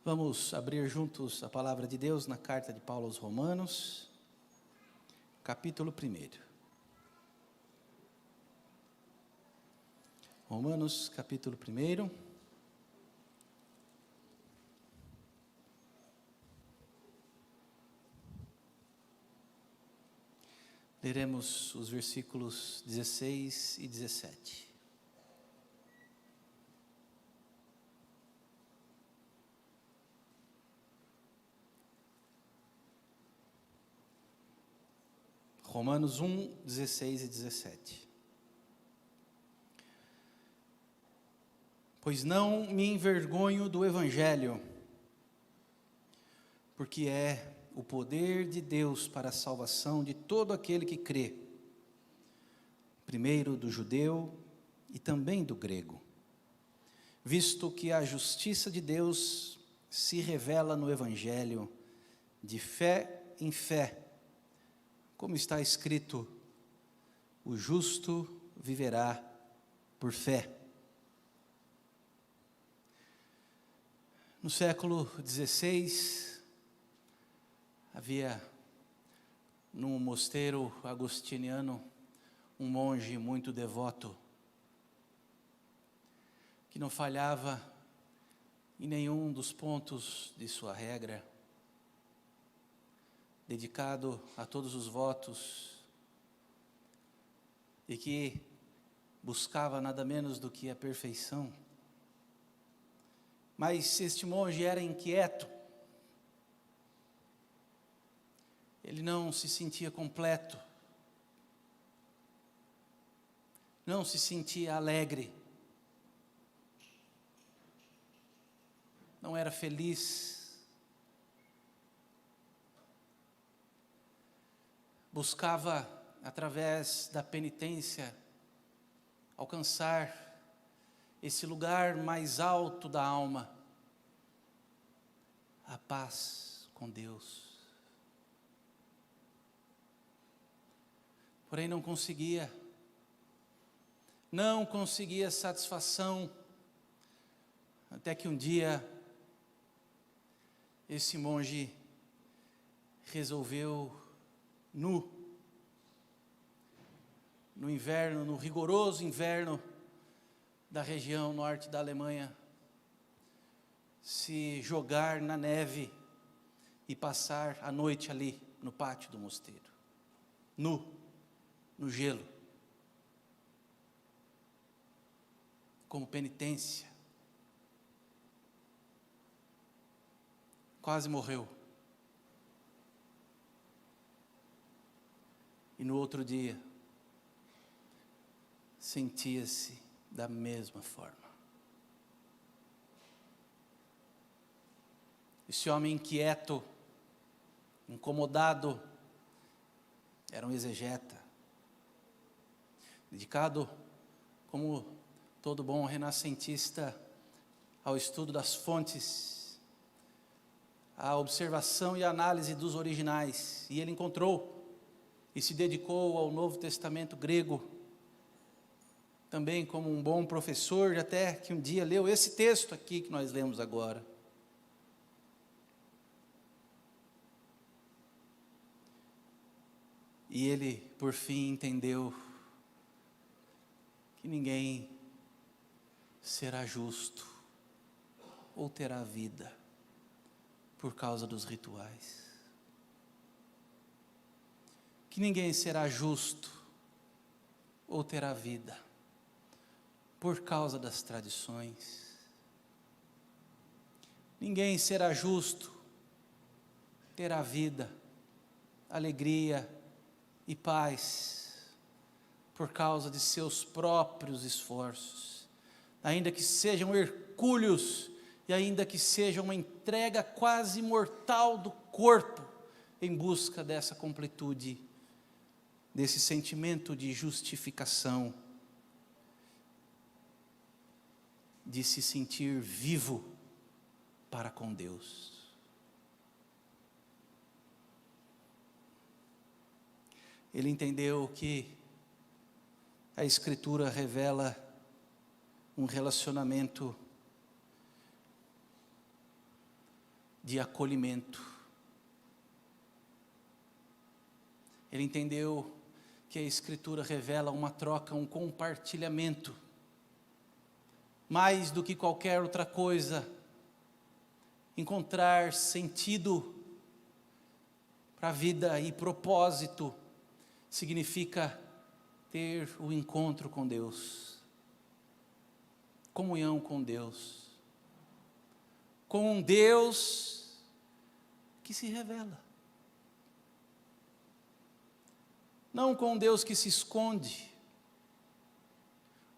Vamos abrir juntos a palavra de Deus na carta de Paulo aos Romanos, capítulo 1. Romanos, capítulo 1. Leremos os versículos 16 e 17. Romanos 1, 16 e 17. Pois não me envergonho do Evangelho, porque é o poder de Deus para a salvação de todo aquele que crê, primeiro do judeu e também do grego, visto que a justiça de Deus se revela no Evangelho, de fé em fé, como está escrito: o justo viverá por fé. No século XVI, havia num mosteiro agostiniano um monge muito devoto, que não falhava em nenhum dos pontos de sua regra, dedicado a todos os votos, e que buscava nada menos do que a perfeição. Mas este monge era inquieto, ele não se sentia completo, não se sentia alegre, não era feliz. Buscava, através da penitência, alcançar esse lugar mais alto da alma, a paz com Deus. Porém não conseguia satisfação, até que um dia esse monge resolveu, no inverno, no rigoroso inverno da região norte da Alemanha, se jogar na neve e passar a noite ali no pátio do mosteiro, no gelo, como penitência. Quase morreu. E no outro dia, sentia-se da mesma forma. Esse homem inquieto, incomodado, era um exegeta, dedicado, como todo bom renascentista, ao estudo das fontes, à observação e análise dos originais. E ele encontrou e se dedicou ao Novo Testamento grego, também como um bom professor, até que um dia leu esse texto aqui que nós lemos agora. E ele, por fim, entendeu que ninguém será justo ou terá vida por causa dos rituais. Que ninguém será justo ou terá vida por causa das tradições. Ninguém será justo, terá vida, alegria e paz por causa de seus próprios esforços, ainda que sejam hercúleos e ainda que seja uma entrega quase mortal do corpo em busca dessa completude, desse sentimento de justificação, de se sentir vivo para com Deus. Ele entendeu que a Escritura revela um relacionamento de acolhimento. Ele entendeu que a Escritura revela uma troca, um compartilhamento. Mais do que qualquer outra coisa, encontrar sentido para a vida e propósito significa ter o encontro com Deus, comunhão com Deus, com um Deus que se revela. Não com um Deus que se esconde,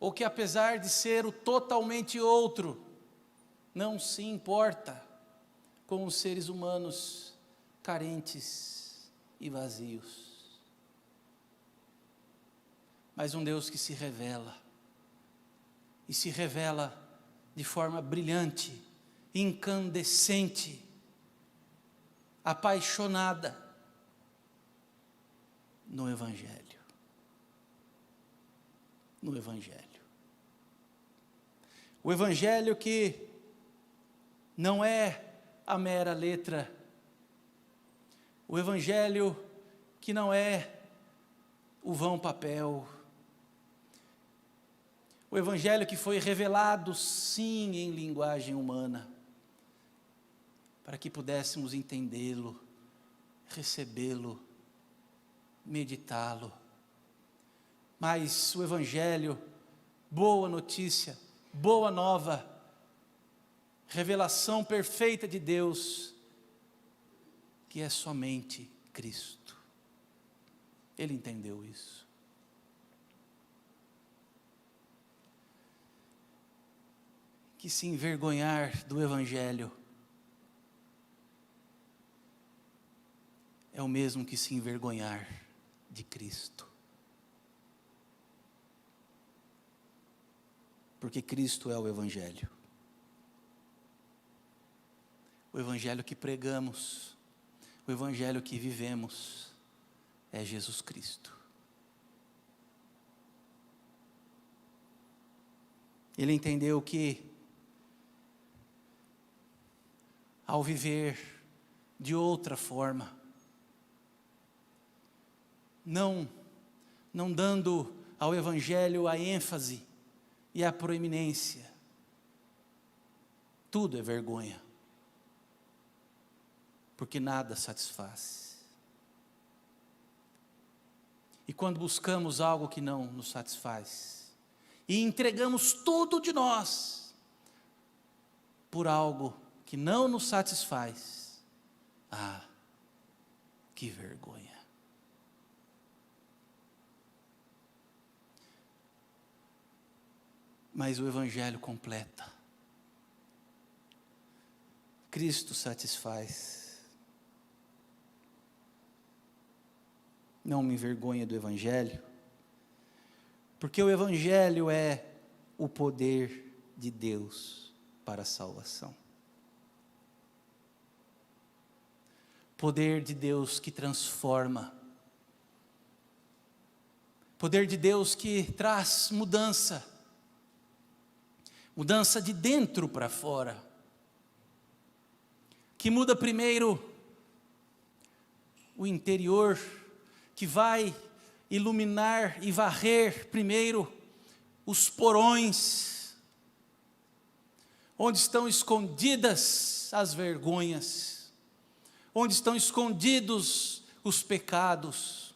ou que apesar de ser o totalmente outro, não se importa com os seres humanos carentes e vazios. Mas um Deus que se revela, e se revela de forma brilhante, incandescente, apaixonada, no Evangelho. No Evangelho. O Evangelho que não é a mera letra. O Evangelho que não é o vão papel. O Evangelho que foi revelado, sim, em linguagem humana, para que pudéssemos entendê-lo, recebê-lo, meditá-lo. Mas o Evangelho, boa notícia, boa nova, revelação perfeita de Deus, que é somente Cristo. Ele entendeu isso. Que se envergonhar do Evangelho é o mesmo que se envergonhar de Cristo. Porque Cristo é o Evangelho. O Evangelho que pregamos, o Evangelho que vivemos, é Jesus Cristo. Ele entendeu que, ao viver de outra forma, não dando ao Evangelho a ênfase e a proeminência, tudo é vergonha, porque nada satisfaz. E quando buscamos algo que não nos satisfaz, e entregamos tudo de nós por algo que não nos satisfaz, que vergonha. Mas o Evangelho completa. Cristo satisfaz. Não me envergonhe do Evangelho, porque o Evangelho é o poder de Deus para a salvação. Poder de Deus que transforma. Poder de Deus que traz mudança. Mudança de dentro para fora, que muda primeiro o interior, que vai iluminar e varrer primeiro os porões, onde estão escondidas as vergonhas, onde estão escondidos os pecados,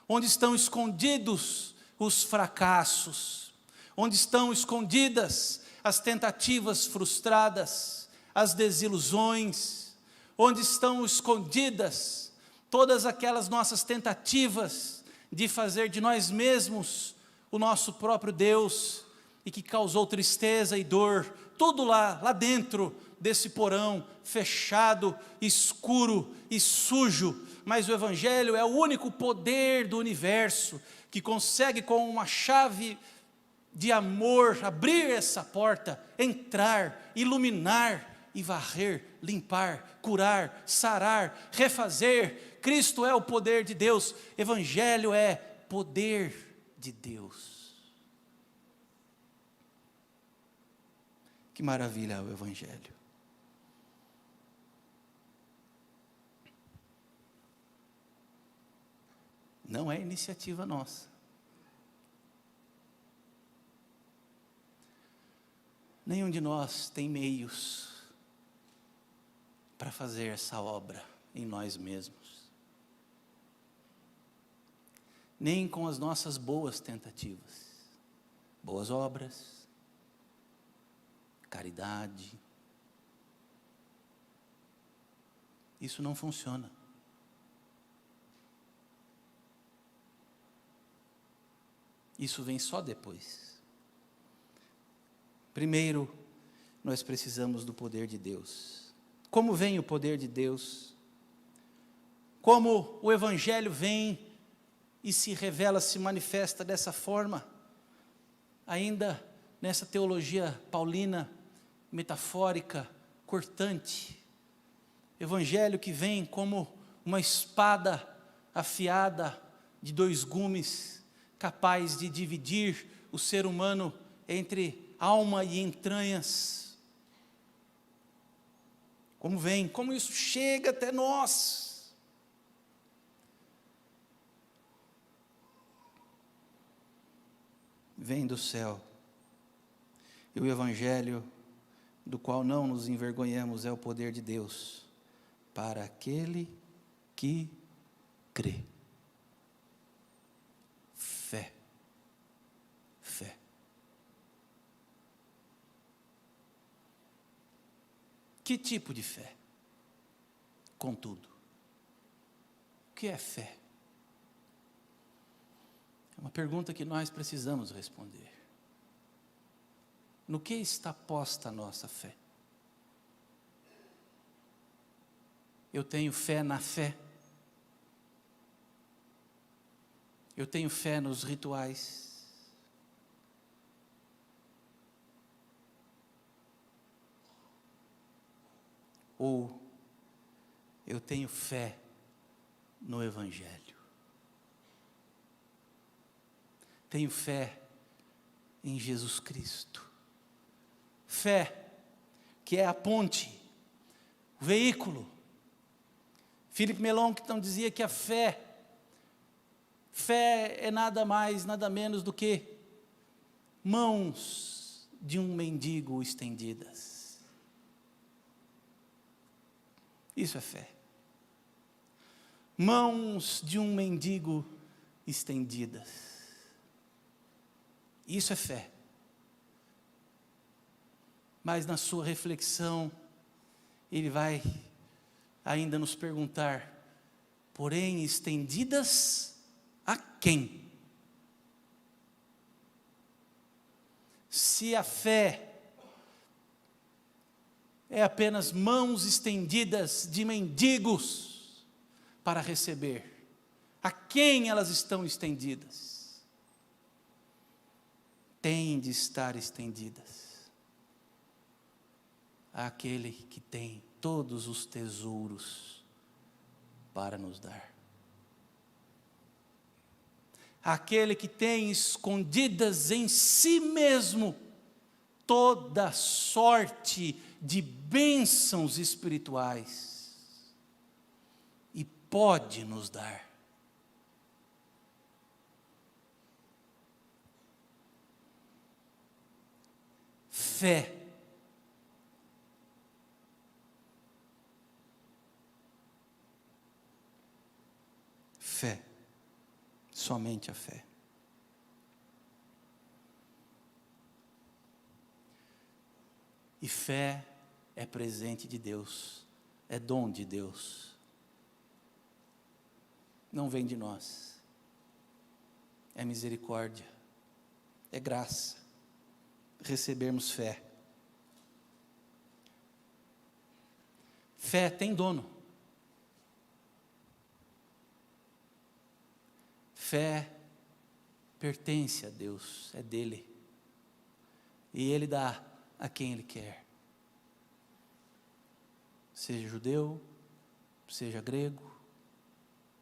onde estão escondidos os fracassos, onde estão escondidas as tentativas frustradas, as desilusões, onde estão escondidas todas aquelas nossas tentativas de fazer de nós mesmos o nosso próprio Deus, e que causou tristeza e dor, tudo lá dentro desse porão fechado, escuro e sujo. Mas o Evangelho é o único poder do universo que consegue, com uma chave de amor, abrir essa porta, entrar, iluminar e varrer, limpar, curar, sarar, refazer. Cristo é o poder de Deus. Evangelho é poder de Deus. Que maravilha é o Evangelho. Não é iniciativa nossa. Nenhum de nós tem meios para fazer essa obra em nós mesmos. Nem com as nossas boas tentativas. Boas obras, caridade. Isso não funciona. Isso vem só depois. Primeiro, nós precisamos do poder de Deus. Como vem o poder de Deus? Como o Evangelho vem e se revela, se manifesta dessa forma? Ainda nessa teologia paulina, metafórica, cortante. Evangelho que vem como uma espada afiada de 2 gumes, capaz de dividir o ser humano entre alma e entranhas. Como vem, como isso chega até nós. Vem do céu. E o Evangelho, do qual não nos envergonhamos, é o poder de Deus para aquele que crê. Fé. Fé. Que tipo de fé? Contudo, o que é fé? É uma pergunta que nós precisamos responder. No que está posta a nossa fé? Eu tenho fé na fé. Eu tenho fé nos rituais. Ou eu tenho fé no Evangelho. Tenho fé em Jesus Cristo. Fé, que é a ponte, o veículo. Philip Melanchthon dizia que a fé é nada mais, nada menos do que mãos de um mendigo estendidas. Isso é fé. Mãos de um mendigo estendidas. Isso é fé. Mas na sua reflexão, ele vai ainda nos perguntar, porém estendidas a quem? Se a fé é apenas mãos estendidas de mendigos para receber, a quem elas estão estendidas? Têm de estar estendidas àquele que tem todos os tesouros para nos dar. Aquele que tem escondidas em si mesmo toda sorte de bênçãos espirituais e pode nos dar. Fé. Fé, somente a fé. E fé é presente de Deus, é dom de Deus. Não vem de nós, é misericórdia, é graça, recebermos fé. Fé tem dono. Fé pertence a Deus, é dele. E ele dá a quem ele quer. Seja judeu, seja grego,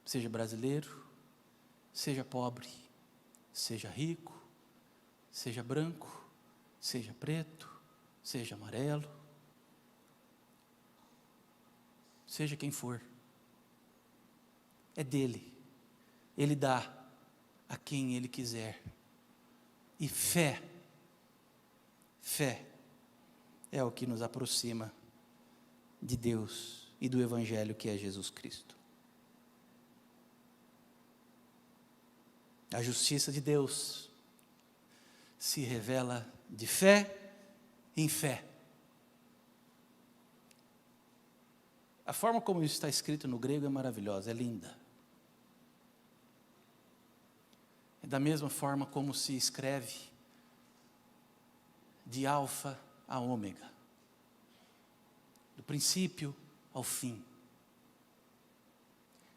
seja brasileiro, seja pobre, seja rico, seja branco, seja preto, seja amarelo, seja quem for. É dele. Ele dá a quem Ele quiser. E fé é o que nos aproxima de Deus e do Evangelho que é Jesus Cristo. A justiça de Deus se revela de fé em fé. A forma como isso está escrito no grego é maravilhosa, é linda. É da mesma forma como se escreve de alfa a ômega, do princípio ao fim.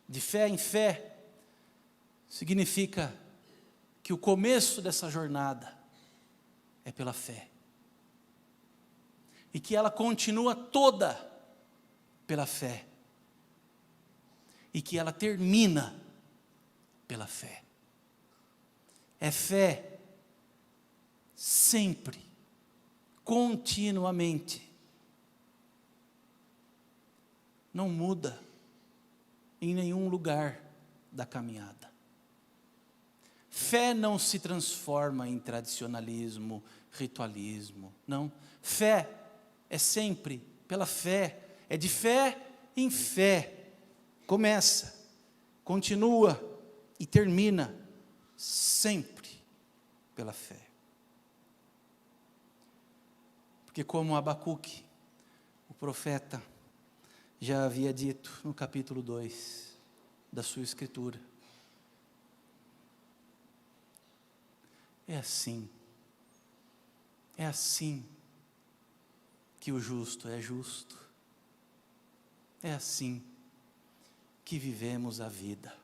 De fé em fé significa que o começo dessa jornada é pela fé, e que ela continua toda pela fé, e que ela termina pela fé. É fé sempre, continuamente. Não muda em nenhum lugar da caminhada. Fé não se transforma em tradicionalismo, ritualismo, não. Fé é sempre pela fé, é de fé em fé. Começa, continua e termina sempre pela fé. Porque como Abacuque, o profeta, já havia dito no capítulo 2 da sua escritura, é assim que o justo é justo, é assim que vivemos a vida,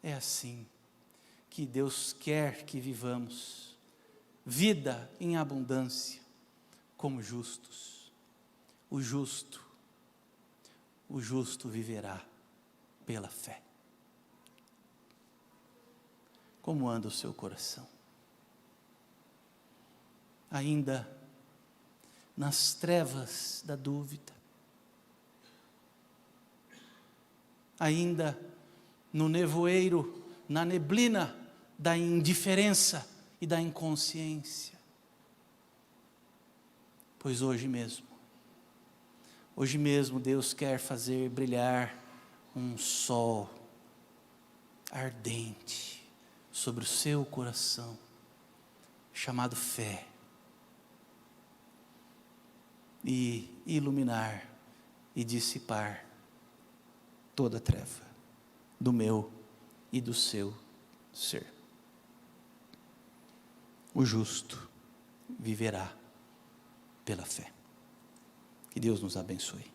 é assim que Deus quer que vivamos, vida em abundância, como justos. O justo viverá pela fé. Como anda o seu coração? Ainda nas trevas da dúvida, ainda no nevoeiro, na neblina da indiferença e da inconsciência. Pois hoje mesmo Deus quer fazer brilhar um sol ardente sobre o seu coração, chamado fé, e iluminar e dissipar toda a treva do meu e do seu ser. O justo viverá pela fé. Que Deus nos abençoe.